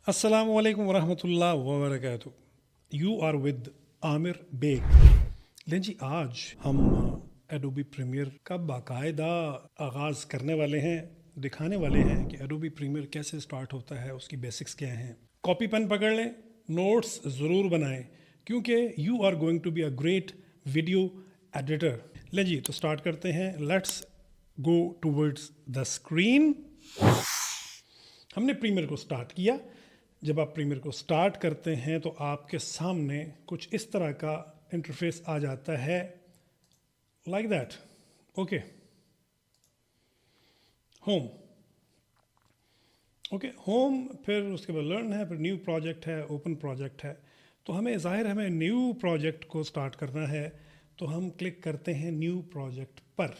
अस्सलामु अलैकुम वरहमतुल्लाह वबरकातुहू। You are with Aamir Baig. लें जी, आज हम एडोबी प्रीमियर का बाकायदा आगाज़ करने वाले हैं, दिखाने वाले हैं कि एडोबी प्रीमियर कैसे स्टार्ट होता है, उसकी बेसिक्स क्या हैं। कॉपी पेन पकड़ लें, नोट्स ज़रूर बनाएं, क्योंकि you are going to be a great video editor. लें जी, तो स्टार्ट करते हैं। Let's go towards the screen. हमने प्रीमियर को स्टार्ट किया। जब आप प्रीमियर को स्टार्ट करते हैं तो आपके सामने कुछ इस तरह का इंटरफेस आ जाता है, like that. Okay, home. Okay, home, फिर उसके बाद लर्न है, फिर न्यू प्रोजेक्ट है, ओपन प्रोजेक्ट है। तो हमें ज़ाहिर है हमें न्यू प्रोजेक्ट को स्टार्ट करना है, तो हम क्लिक करते हैं न्यू प्रोजेक्ट पर।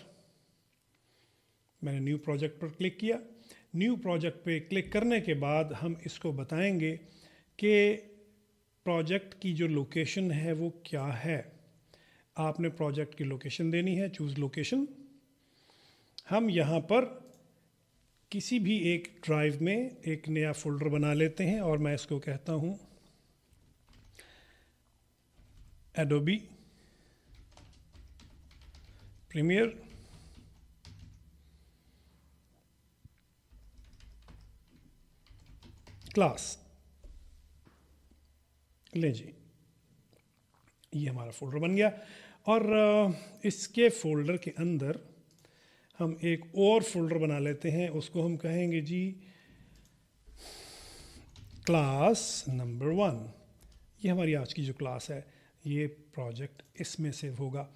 मैंने न्यू प्रोजेक्ट पर क्लिक किया। न्यू प्रोजेक्ट पे क्लिक करने के बाद हम इसको बताएंगे कि प्रोजेक्ट की जो लोकेशन है वो क्या है। आपने प्रोजेक्ट की लोकेशन देनी है, चूज़ लोकेशन। हम यहाँ पर किसी भी एक ड्राइव में एक नया फोल्डर बना लेते हैं और मैं इसको कहता हूँ एडोबी प्रीमियर क्लास। ले जी, ये हमारा फोल्डर बन गया और इसके फोल्डर के अंदर हम एक और फोल्डर बना लेते हैं। उसको हम कहेंगे जी क्लास नंबर 1। ये हमारी आज की जो क्लास है, ये प्रोजेक्ट इसमें सेव होगा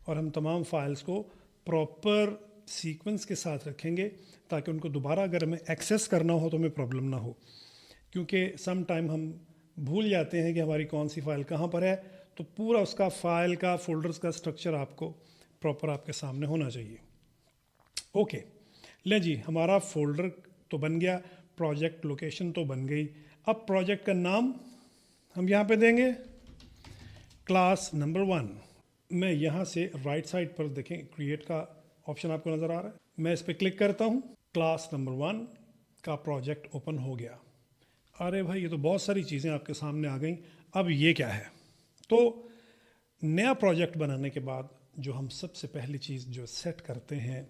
और हम तमाम फाइल्स को प्रॉपर सीक्वेंस के साथ रखेंगे ताकि उनको दोबारा अगर हमें एक्सेस करना हो तो हमें प्रॉब्लम ना हो, क्योंकि सम टाइम हम भूल जाते हैं कि हमारी कौन सी फ़ाइल कहाँ पर है। तो पूरा उसका फ़ाइल का फोल्डर्स का स्ट्रक्चर आपको प्रॉपर आपके सामने होना चाहिए। ओके, ले जी, हमारा फोल्डर तो बन गया, प्रोजेक्ट लोकेशन तो बन गई। अब प्रोजेक्ट का नाम हम यहाँ पे देंगे क्लास नंबर 1। मैं यहाँ से राइट साइड पर देखें, क्रिएट का ऑप्शन आपको नज़र आ रहा है। मैं इस पर क्लिक करता हूँ, क्लास नंबर 1 का प्रोजेक्ट ओपन हो गया। अरे भाई, ये तो बहुत सारी चीज़ें आपके सामने आ गई। अब ये क्या है? तो नया प्रोजेक्ट बनाने के बाद जो हम सबसे पहली चीज़ जो सेट करते हैं,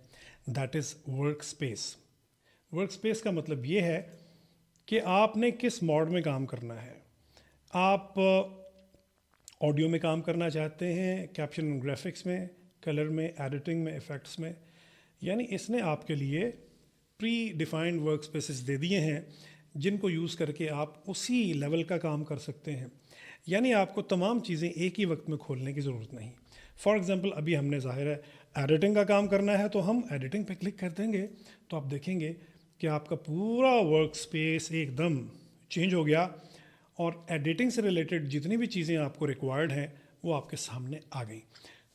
that is work space. Work space का मतलब ये है कि आपने किस मोड में काम करना है। आप ऑडियो में काम करना चाहते हैं, कैप्शन एंड ग्राफिक्स में, कलर में, एडिटिंग में, इफ़ेक्ट्स में। यानी इसने आपके लिए प्री डिफाइंड वर्क स्पेसेस दे दिए हैं जिनको यूज़ करके आप उसी लेवल का काम कर सकते हैं। यानी आपको तमाम चीज़ें एक ही वक्त में खोलने की ज़रूरत नहीं। फॉर एग्ज़ाम्पल, अभी हमने ज़ाहिर है एडिटिंग का काम करना है, तो हम एडिटिंग पे क्लिक कर देंगे तो आप देखेंगे कि आपका पूरा वर्क स्पेस एकदम चेंज हो गया और एडिटिंग से रिलेटेड जितनी भी चीज़ें आपको रिक्वायर्ड हैं वो आपके सामने आ गई।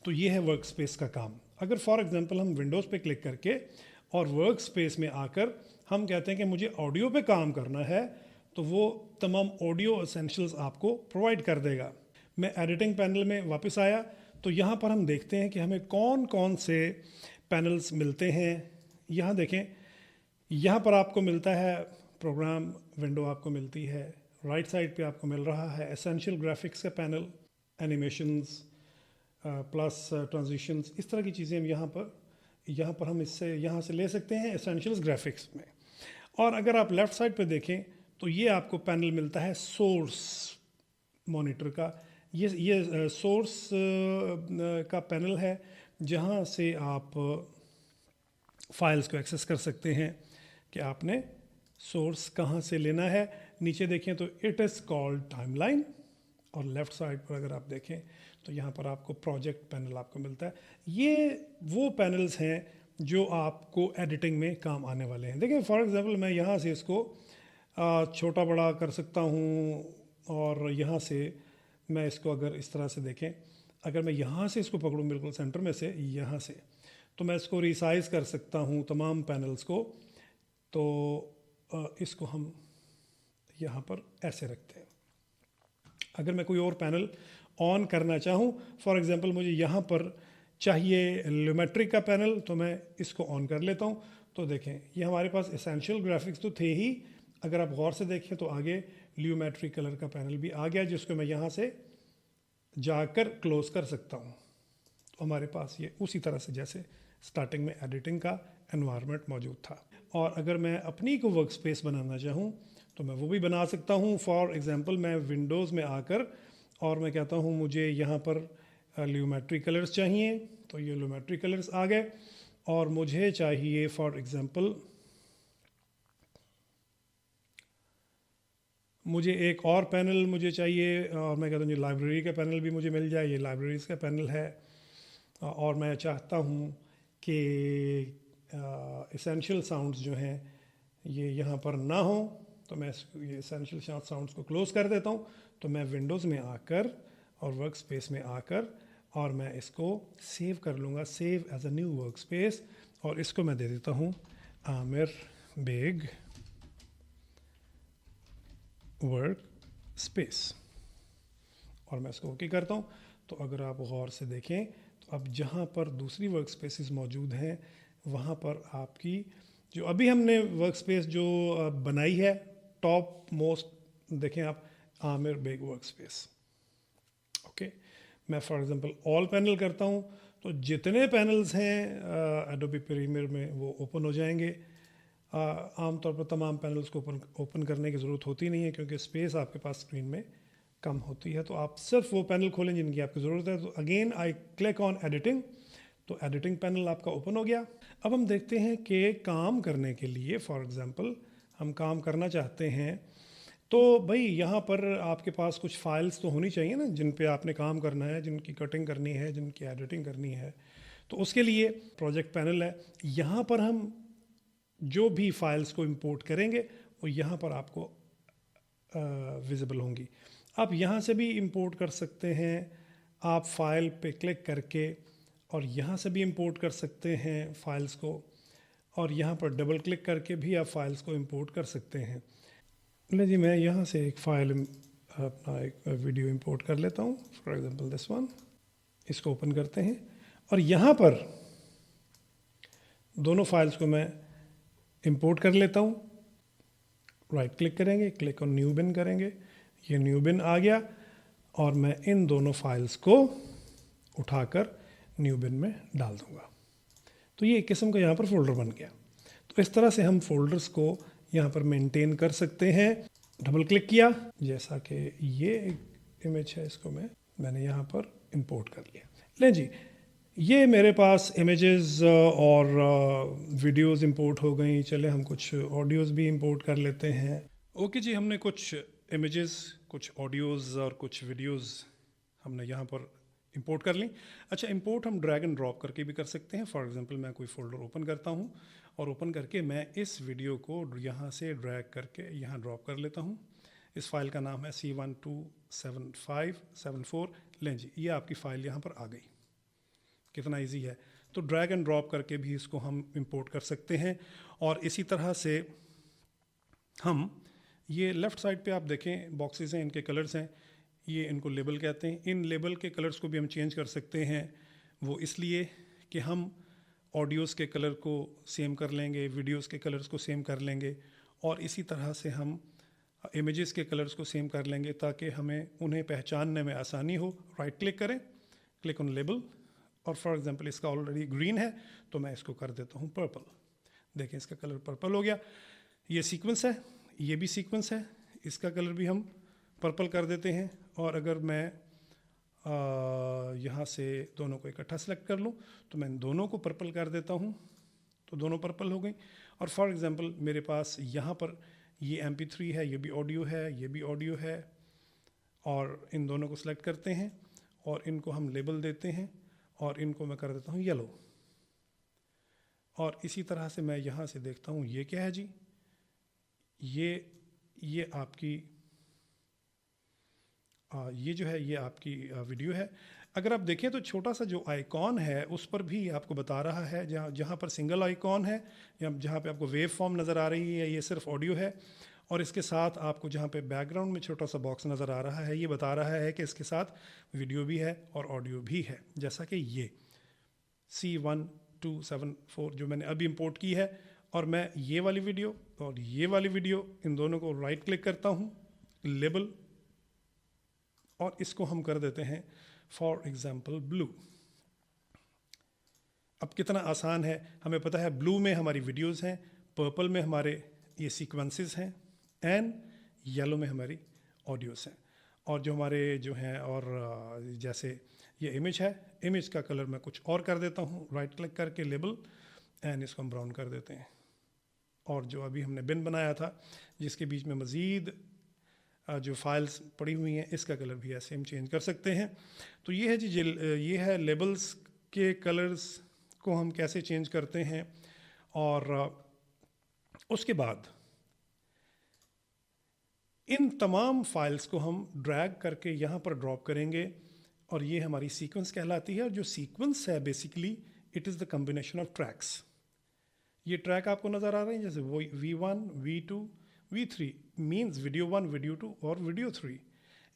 तो ये है वर्क स्पेस का काम। अगर फॉर एग्ज़ाम्पल हम विंडोज़ पे क्लिक करके और वर्क स्पेस में आकर हम कहते हैं कि मुझे ऑडियो पे काम करना है, तो वो तमाम ऑडियो एसेंशियल्स आपको प्रोवाइड कर देगा। मैं एडिटिंग पैनल में वापस आया तो यहाँ पर हम देखते हैं कि हमें कौन कौन से पैनल्स मिलते हैं। यहाँ देखें, यहाँ पर आपको मिलता है प्रोग्राम विंडो, आपको मिलती है राइट साइड पे, आपको मिल रहा है एसेंशियल ग्राफिक्स का पैनल, एनिमेशंस प्लस ट्रांजिशंस, इस तरह की चीज़ें हम यहाँ पर हम इससे यहाँ से ले सकते हैं एसेंशियल्स ग्राफिक्स में। और अगर आप लेफ़्ट साइड पे देखें तो ये आपको पैनल मिलता है सोर्स मॉनिटर का। ये सोर्स का पैनल है जहाँ से आप फाइल्स को एक्सेस कर सकते हैं कि आपने सोर्स कहाँ से लेना है। नीचे देखें तो इट इज़ कॉल्ड टाइमलाइन, और लेफ़्ट साइड पर अगर आप देखें तो यहाँ पर आपको प्रोजेक्ट पैनल आपको मिलता है। ये वो पैनल्स हैं जो आपको एडिटिंग में काम आने वाले हैं। देखिए, फॉर एग्ज़ाम्पल मैं यहाँ से इसको छोटा बड़ा कर सकता हूँ और यहाँ से मैं इसको अगर इस तरह से देखें, अगर मैं यहाँ से इसको पकड़ूँ बिल्कुल सेंटर में से, यहाँ से, तो मैं इसको रिसाइज़ कर सकता हूँ तमाम पैनल्स को। तो इसको हम यहाँ पर ऐसे रखते हैं। अगर मैं कोई और पैनल ऑन करना चाहूँ, फॉर एग्ज़ाम्पल मुझे यहाँ पर चाहिए ल्यूमेट्रिक का पैनल, तो मैं इसको ऑन कर लेता हूँ। तो देखें, ये हमारे पास एसेंशियल ग्राफिक्स तो थे ही, अगर आप गौर से देखें तो आगे ल्यूमेट्री कलर का पैनल भी आ गया, जिसको मैं यहाँ से जाकर क्लोज कर सकता हूँ। तो हमारे पास ये उसी तरह से जैसे स्टार्टिंग में एडिटिंग का एनवायरनमेंट मौजूद था। और अगर मैं अपनी को वर्क स्पेस बनाना चाहूँ तो मैं वो भी बना सकता हूँ। फॉर एग्जांपल मैं विंडोज़ में आकर और मैं कहता हूँ मुझे यहाँ पर ल्यूमेट्री कलर्स चाहिए, तो ये ल्यूमेट्री कलर्स आ गए। और मुझे चाहिए फॉर एग्जांपल मुझे एक और पैनल मुझे चाहिए, और मैं कहता हूँ ये लाइब्रेरी का पैनल भी मुझे मिल जाए। ये लाइब्रेरीज़ का पैनल है और मैं चाहता हूँ कि एसेंशियल साउंड्स जो हैं ये यहाँ पर ना हो, तो मैं ये एसेंशियल साउंड्स को क्लोज़ कर देता हूँ। तो मैं विंडोज़ में आकर और वर्क स्पेस में आकर और मैं इसको सेव कर लूँगा, save as a new workspace, और इसको मैं दे देता हूँ आमिर बेग वर्क स्पेस, और मैं इसको ओके करता हूँ। तो अगर आप गौर से देखें तो अब जहाँ पर दूसरी वर्क स्पेसिस मौजूद हैं वहाँ पर आपकी जो अभी हमने वर्क स्पेस जो बनाई है टॉप मोस्ट, देखें आप Aamir Baig workspace. Okay, मैं फॉर एग्जांपल ऑल पैनल करता हूँ तो जितने पैनल्स हैं एडोबी प्रीमियर में वो ओपन हो जाएंगे। आमतौर पर तमाम पैनल्स को ओपन करने की ज़रूरत होती नहीं है क्योंकि स्पेस आपके पास स्क्रीन में कम होती है, तो आप सिर्फ वो पैनल खोलें जिनकी आपकी ज़रूरत है। तो again I click on editing, तो एडिटिंग पैनल आपका ओपन हो गया। अब हम देखते हैं कि काम करने के लिए फॉर एग्जांपल हम काम करना चाहते हैं तो भाई यहाँ पर आपके पास कुछ फाइल्स तो होनी चाहिए ना जिन पे आपने काम करना है, जिनकी कटिंग करनी है, जिनकी एडिटिंग करनी है। तो उसके लिए प्रोजेक्ट पैनल है, यहाँ पर हम जो भी फाइल्स को इंपोर्ट करेंगे वो यहाँ पर आपको विजिबल होंगी। आप यहाँ से भी इंपोर्ट कर सकते हैं, आप फाइल पे क्लिक करके, और यहाँ से भी इंपोर्ट कर सकते हैं फाइल्स को, और यहाँ पर डबल क्लिक करके भी आप फाइल्स को इंपोर्ट कर सकते हैं। ले जी, मैं यहाँ से एक फ़ाइल अपना एक वीडियो इंपोर्ट कर लेता हूँ, फॉर एग्जांपल दिस वन। इसको ओपन करते हैं और यहाँ पर दोनों फाइल्स को मैं इंपोर्ट कर लेता हूँ। राइट क्लिक करेंगे, क्लिक ऑन न्यू बिन करेंगे, ये न्यू बिन आ गया और मैं इन दोनों फाइल्स को उठाकर न्यू बिन में डाल दूँगा। तो ये एक किस्म का यहाँ पर फोल्डर बन गया। तो इस तरह से हम फोल्डर्स को यहाँ पर मेंटेन कर सकते हैं। डबल क्लिक किया, जैसा कि ये एक इमेज है, इसको मैंने यहाँ पर इंपोर्ट कर लिया। लें जी, ये मेरे पास इमेजेस और वीडियोस इंपोर्ट हो गई। चले हम कुछ ऑडियोज़ भी इंपोर्ट कर लेते हैं। ओके जी, हमने कुछ इमेजेस, कुछ ऑडियोज़ और कुछ वीडियोज़ हमने यहाँ पर इंपोर्ट कर ली। अच्छा, इंपोर्ट हम ड्रैग एंड ड्रॉप करके भी कर सकते हैं। फॉर एग्जांपल मैं कोई फोल्डर ओपन करता हूँ और ओपन करके मैं इस वीडियो को यहाँ से ड्रैग करके यहाँ ड्रॉप कर लेता हूँ। इस फाइल का नाम है C127574। लें जी, ये आपकी फ़ाइल यहाँ पर आ गई। कितना इजी है। तो ड्रैग एंड ड्रॉप करके भी इसको हम इंपोर्ट कर सकते हैं। और इसी तरह से हम ये लेफ़्ट साइड पे आप देखें बॉक्सेस हैं, इनके कलर्स हैं, ये इनको लेबल कहते हैं। इन लेबल के कलर्स को भी हम चेंज कर सकते हैं। वो इसलिए कि हम ऑडियोज़ के कलर को सेम कर लेंगे, वीडियोज़ के कलर्स को सेम कर लेंगे, और इसी तरह से हम इमेजेस के कलर्स को सेम कर लेंगे ताकि हमें उन्हें पहचानने में आसानी हो। राइट क्लिक करें, क्लिक ऑन लेबल, और फॉर एग्जांपल इसका ऑलरेडी ग्रीन है तो मैं इसको कर देता हूँ पर्पल। देखें इसका कलर पर्पल हो गया। ये सीक्वेंस है, ये भी सीक्वेंस है, इसका कलर भी हम पर्पल कर देते हैं। और अगर मैं यहाँ से दोनों को इकट्ठा सेलेक्ट कर लूँ तो मैं दोनों को पर्पल कर देता हूँ, तो दोनों पर्पल हो गई। और फॉर एग्जांपल मेरे पास यहाँ पर ये MP3 है, ये भी ऑडियो है, ये भी ऑडियो है, और इन दोनों को सिलेक्ट करते हैं और इनको हम लेबल देते हैं और इनको मैं कर देता हूँ येलो। और इसी तरह से मैं यहाँ से देखता हूँ ये क्या है जी, ये आपकी ये जो है ये आपकी वीडियो है। अगर आप देखें तो छोटा सा जो आइकॉन है उस पर भी आपको बता रहा है, जहाँ पर सिंगल आइकॉन है या जहाँ पे आपको वेव फॉर्म नज़र आ रही है, ये सिर्फ ऑडियो है। और इसके साथ आपको जहाँ पे बैकग्राउंड में छोटा सा बॉक्स नज़र आ रहा है, ये बता रहा है कि इसके साथ वीडियो भी है और ऑडियो भी है। जैसा कि ये C1274 जो मैंने अभी इंपोर्ट की है, और मैं ये वाली वीडियो और ये वाली वीडियो इन दोनों को राइट क्लिक करता हूँ, लेबल, और इसको हम कर देते हैं फॉर एग्जाम्पल ब्लू। अब कितना आसान है, हमें पता है ब्लू में हमारी वीडियोस हैं, पर्पल में हमारे ये सीक्वेंसेस हैं, एंड येलो में हमारी ऑडियोस हैं। और जो हमारे जो हैं, और जैसे ये इमेज है, इमेज का कलर मैं कुछ और कर देता हूँ, राइट क्लिक करके लेबल, एंड इसको हम ब्राउन कर देते हैं। और जो अभी हमने बिन बनाया था जिसके बीच में मज़ीद जो फाइल्स पड़ी हुई हैं, इसका कलर भी ऐसे हम चेंज कर सकते हैं। तो ये है जी, ये है लेबल्स के कलर्स को हम कैसे चेंज करते हैं। और उसके बाद इन तमाम फाइल्स को हम ड्रैग करके यहाँ पर ड्रॉप करेंगे, और ये हमारी सीक्वेंस कहलाती है। और जो सीक्वेंस है basically it is the combination of tracks. ये ट्रैक आपको नज़र आ रहे हैं, जैसे वो V1, V2, V3 means video 1, video 2 और वीडियो 3।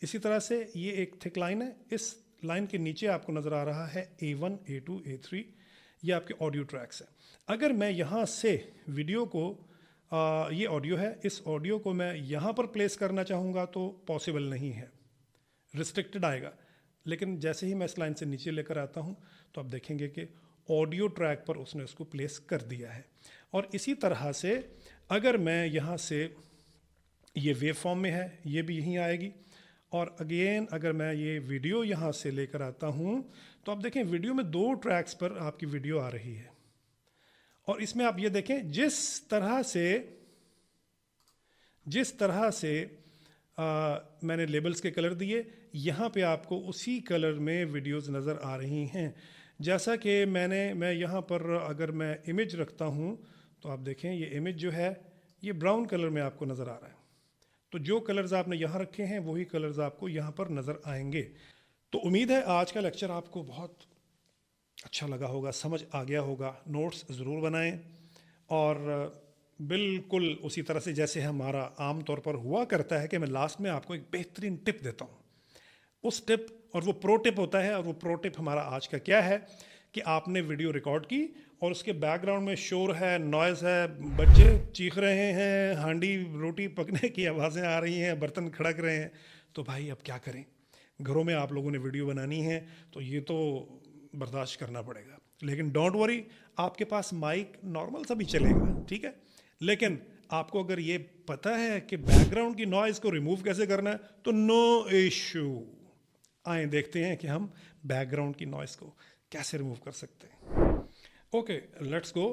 इसी तरह से ये एक थिक लाइन है, इस लाइन के नीचे आपको नज़र आ रहा है A1, A2, A3, ये आपके ऑडियो ट्रैक्स हैं। अगर मैं यहाँ से वीडियो को ये ऑडियो है, इस ऑडियो को मैं यहाँ पर प्लेस करना चाहूँगा तो पॉसिबल नहीं है, रिस्ट्रिक्टेड आएगा। लेकिन जैसे ही मैं इस लाइन से नीचे लेकर आता हूँ तो आप देखेंगे कि ऑडियो ट्रैक पर उसने उसको प्लेस कर दिया है। और इसी तरह से अगर मैं यहाँ से, ये वेव फॉर्म में है, ये भी यहीं आएगी। और अगेन अगर मैं ये वीडियो यहाँ से लेकर आता हूँ तो आप देखें वीडियो में 2 ट्रैक्स पर आपकी वीडियो आ रही है। और इसमें आप ये देखें जिस तरह से मैंने लेबल्स के कलर दिए, यहाँ पे आपको उसी कलर में वीडियोस नज़र आ रही हैं। जैसा कि मैं यहाँ पर अगर मैं इमेज रखता हूँ तो आप देखें ये इमेज जो है ये ब्राउन कलर में आपको नज़र आ रहा है। तो जो कलर्स आपने यहाँ रखे हैं वही कलर्स आपको यहाँ पर नज़र आएंगे। तो उम्मीद है आज का लेक्चर आपको बहुत अच्छा लगा होगा, समझ आ गया होगा। नोट्स ज़रूर बनाएं, और बिल्कुल उसी तरह से जैसे हमारा आम तौर पर हुआ करता है कि मैं लास्ट में आपको एक बेहतरीन टिप देता हूँ। उस टिप, और वो प्रो टिप होता है, और वो प्रो टिप हमारा आज का क्या है कि आपने वीडियो रिकॉर्ड की और उसके बैकग्राउंड में शोर है, नॉइज़ है, बच्चे चीख रहे हैं, हांडी रोटी पकने की आवाज़ें आ रही हैं, बर्तन खड़क रहे हैं। तो भाई अब क्या करें, घरों में आप लोगों ने वीडियो बनानी है तो ये तो बर्दाश्त करना पड़ेगा। लेकिन डोंट वरी, आपके पास माइक नॉर्मल सा भी चलेगा, ठीक है। लेकिन आपको अगर ये पता है कि बैकग्राउंड की नॉइज़ को रिमूव कैसे करना है तो नो इशू। आए देखते हैं कि हम बैकग्राउंड की नॉइज़ को कैसे रिमूव कर सकते हैं। Okay, let's go.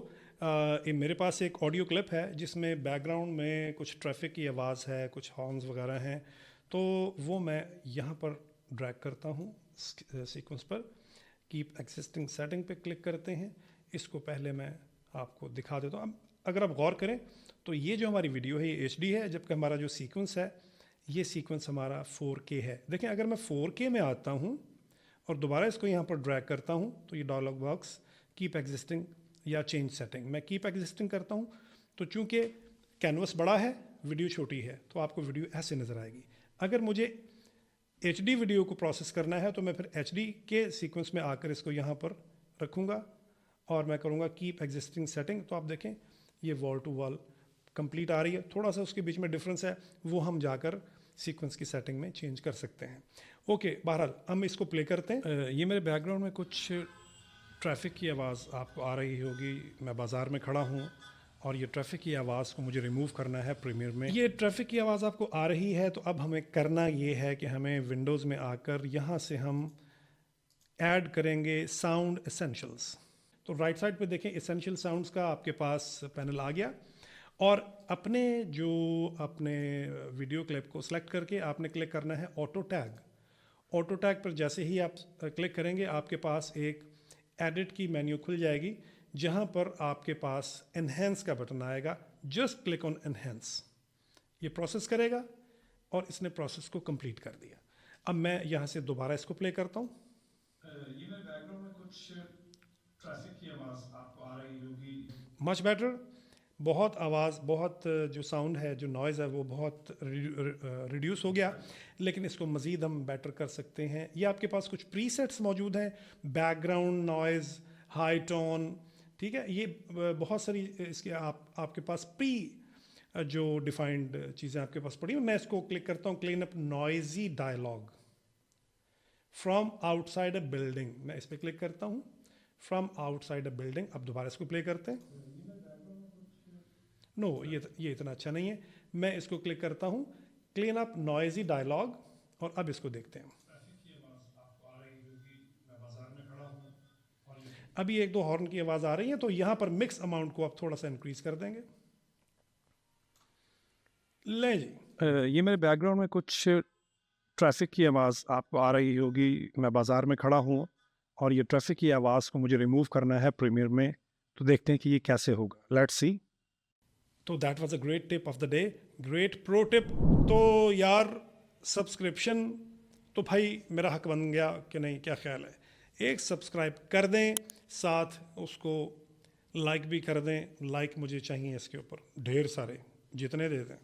मेरे पास एक ऑडियो क्लिप है जिसमें बैकग्राउंड में कुछ ट्रैफिक की आवाज़ है, कुछ हॉर्न्स वगैरह हैं। तो वो मैं यहाँ पर ड्रैग करता हूँ सीक्वेंस पर, कीप एग्जिस्टिंग सेटिंग पे क्लिक करते हैं। इसको पहले मैं आपको दिखा देता हूँ। अब अगर आप गौर करें तो ये जो हमारी वीडियो है ये HD है, जबकि हमारा जो सीक्वेंस है ये सीक्वेंस हमारा 4K है। देखें अगर मैं 4K में आता हूँ और दोबारा इसको यहाँ पर ड्रैग करता हूँ तो ये डायलॉग बॉक्स कीप एग्जिस्टिंग या चेंज सेटिंग, मैं कीप एग्जिस्टिंग करता हूँ। तो चूँकि कैनवस बड़ा है, वीडियो छोटी है, तो आपको वीडियो ऐसे नज़र आएगी। अगर मुझे HD वीडियो को प्रोसेस करना है तो मैं फिर HD के सीक्वेंस में आकर इसको यहाँ पर रखूँगा और मैं करूँगा कीप एग्जिस्टिंग सेटिंग। तो आप देखें ये वॉल टू वॉल कंप्लीट आ रही है। थोड़ा सा उसके बीच में डिफरेंस है, वो हम जाकर सीक्वेंस की सेटिंग में चेंज कर सकते हैं। ओके, बहरहाल हम इसको प्ले करते हैं। ये मेरे बैकग्राउंड में कुछ ट्रैफिक की आवाज़ आपको आ रही होगी। मैं बाज़ार में खड़ा हूँ और ये ट्रैफिक की आवाज़ को मुझे रिमूव करना है प्रीमियर में। ये ट्रैफिक की आवाज़ आपको आ रही है, तो अब हमें करना ये है कि हमें विंडोज़ में आकर यहाँ से हम ऐड करेंगे साउंड एसेंशियल्स। तो राइट साइड पे देखें एसेंशियल साउंड्स का आपके पास पैनल आ गया, और अपने वीडियो क्लिप को सिलेक्ट करके आपने क्लिक करना है ऑटो टैग। ऑटो टैग पर जैसे ही आप क्लिक करेंगे आपके पास एक एडिट की मेन्यू खुल जाएगी, जहां पर आपके पास एनहेंस का बटन आएगा। जस्ट क्लिक ऑन एनहेंस, ये प्रोसेस करेगा और इसने प्रोसेस को कंप्लीट कर दिया। अब मैं यहाँ से दोबारा इसको प्ले करता हूँ। ये मेरे बैकग्राउंड में कुछ ट्रैफिक की आवाज़ आपको आ रही होगी। मच बेटर, बहुत आवाज़, बहुत जो साउंड है, जो नॉइज़ है वो बहुत रिड्यूस हो गया, लेकिन इसको मज़ीद हम बेटर कर सकते हैं। ये आपके पास कुछ प्रीसेट्स मौजूद हैं, बैकग्राउंड नॉइज़, हाई टोन, ठीक है, ये बहुत सारी इसके आपके पास प्री जो डिफाइंड चीज़ें आपके पास पड़ी हैं। मैं इसको क्लिक करता हूँ, clean up noisy dialogue from outside a building, मैं इस पर क्लिक करता हूँ, फ्रॉम आउटसाइड अ बिल्डिंग। अब दोबारा इसको प्ले करते हैं। नो ये इतना अच्छा नहीं है। मैं इसको क्लिक करता हूँ, क्लीन अप नॉइजी डायलॉग, और अब इसको देखते हैं। अभी एक दो हॉर्न की आवाज़ आ रही है, तो यहाँ पर मिक्स अमाउंट को आप थोड़ा सा इंक्रीज कर देंगे। ले जी, ये मेरे बैकग्राउंड में कुछ ट्रैफिक की आवाज़ आपको आ रही होगी। मैं बाज़ार में खड़ा हूँ और ये ट्रैफिक की आवाज़ को मुझे रिमूव करना है प्रीमियर में, तो देखते हैं कि ये कैसे होगा। Let's see. तो that was a great tip of the day, great pro tip. तो यार सब्सक्रिप्शन तो भाई मेरा हक बन गया कि नहीं, क्या ख्याल है? एक सब्सक्राइब कर दें, साथ उसको लाइक भी कर दें। लाइक मुझे चाहिए इसके ऊपर ढेर सारे, जितने दे दें।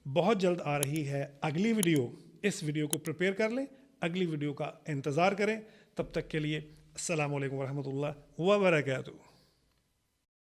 बहुत जल्द आ रही है अगली वीडियो, इस वीडियो को प्रिपेयर कर लें, अगली वीडियो का इंतज़ार करें। तब तक के लिए अस्सलाम वालेकुम वरहमतुल्लाह व बरकातुहू।